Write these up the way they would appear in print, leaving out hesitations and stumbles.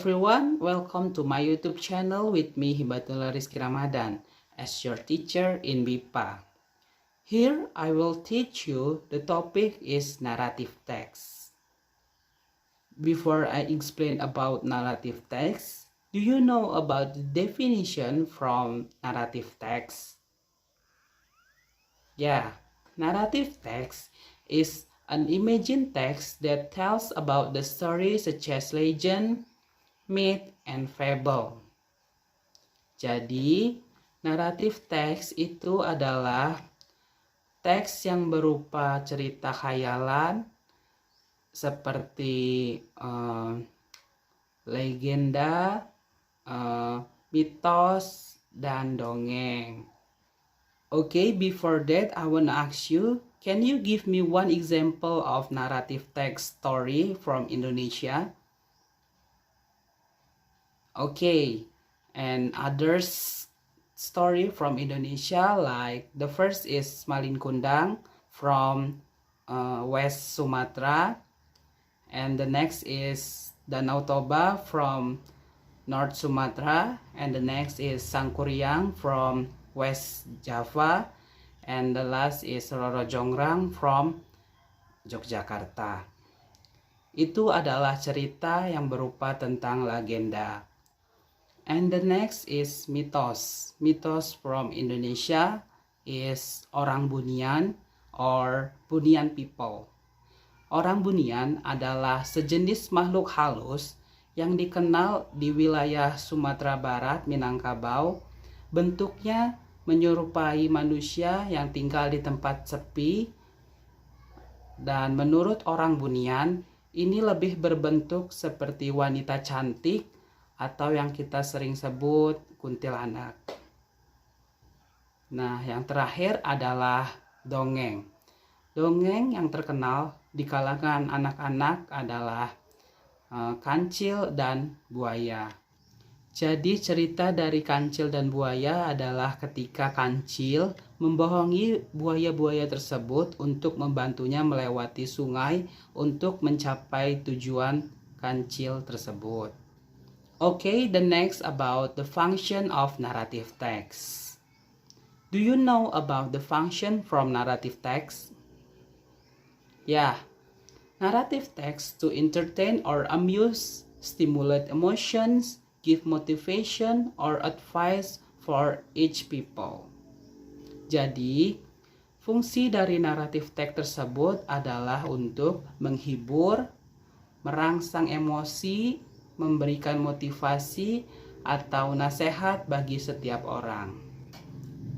everyone, welcome to my YouTube channel with me Hibatullah Rizky Ramadan as your teacher in BIPA. Here I will teach you the topic is narrative text. Before I explain about narrative text, do you know about the definition from narrative text? Yeah, narrative text is an imagined text that tells about the story such as legend, myth, and fable. Jadi, naratif teks itu adalah teks yang berupa cerita khayalan seperti legenda, mitos, dan dongeng. Okay, before that, I want to ask you, can you give me one example of narrative text story from Indonesia? Okay, and others story from Indonesia, like the first is Malin Kundang from West Sumatra, and the next is Danau Toba from North Sumatra, and the next is Sangkuriang from West Java, and the last is Roro Jonggrang from Yogyakarta. Itu adalah cerita yang berupa tentang legenda. And the next is mitos. Mitos from Indonesia is orang Bunian or Bunian people. Orang Bunian adalah sejenis makhluk halus yang dikenal di wilayah Sumatera Barat, Minangkabau. Bentuknya menyerupai manusia yang tinggal di tempat sepi. Dan menurut orang Bunian, ini lebih berbentuk seperti wanita cantik atau yang kita sering sebut kuntilanak. Nah, yang terakhir adalah dongeng. Dongeng yang terkenal di kalangan anak-anak adalah Kancil dan Buaya. Jadi cerita dari Kancil dan Buaya adalah ketika Kancil membohongi buaya-buaya tersebut untuk membantunya melewati sungai untuk mencapai tujuan Kancil tersebut. Okay, the next about the function of narrative text. Do you know about the function from narrative text? Yeah, narrative text to entertain or amuse, stimulate emotions, give motivation or advice for each people. Jadi, fungsi dari naratif teks tersebut adalah untuk menghibur, merangsang emosi, memberikan motivasi atau nasihat bagi setiap orang.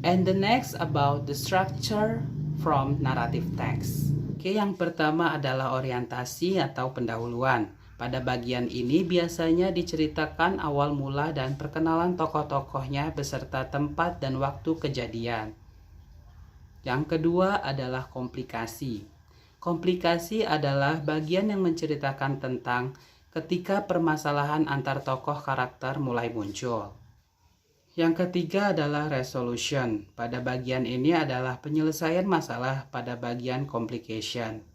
And the next about the structure from narrative text. Oke, yang pertama adalah orientasi atau pendahuluan. Pada bagian ini biasanya diceritakan awal mula dan perkenalan tokoh-tokohnya beserta tempat dan waktu kejadian. Yang kedua adalah komplikasi. Komplikasi adalah bagian yang menceritakan tentang ketika permasalahan antar tokoh karakter mulai muncul. Yang ketiga adalah resolution. Pada bagian ini adalah penyelesaian masalah pada bagian complication.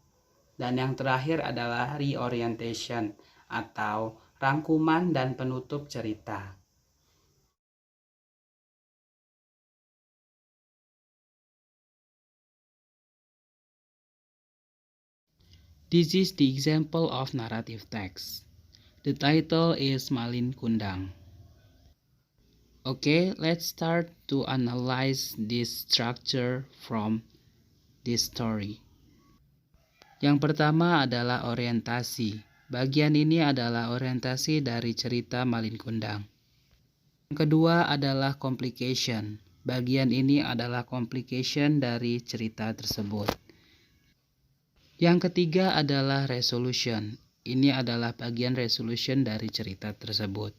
Dan yang terakhir adalah reorientation atau rangkuman dan penutup cerita. This is the example of narrative text. The title is Malin Kundang. Okay, let's start to analyze this structure from this story. Yang pertama adalah orientasi. Bagian ini adalah orientasi dari cerita Malin Kundang. Yang kedua adalah complication. Bagian ini adalah complication dari cerita tersebut. Yang ketiga adalah resolution. Ini adalah bagian resolution dari cerita tersebut.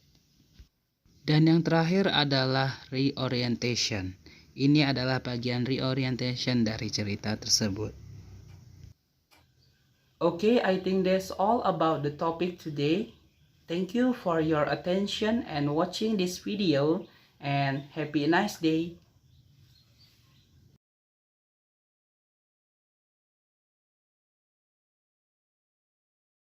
Dan yang terakhir adalah reorientation. Ini adalah bagian reorientation dari cerita tersebut. Okay, I think that's all about the topic today. Thank you for your attention and watching this video, and happy nice day.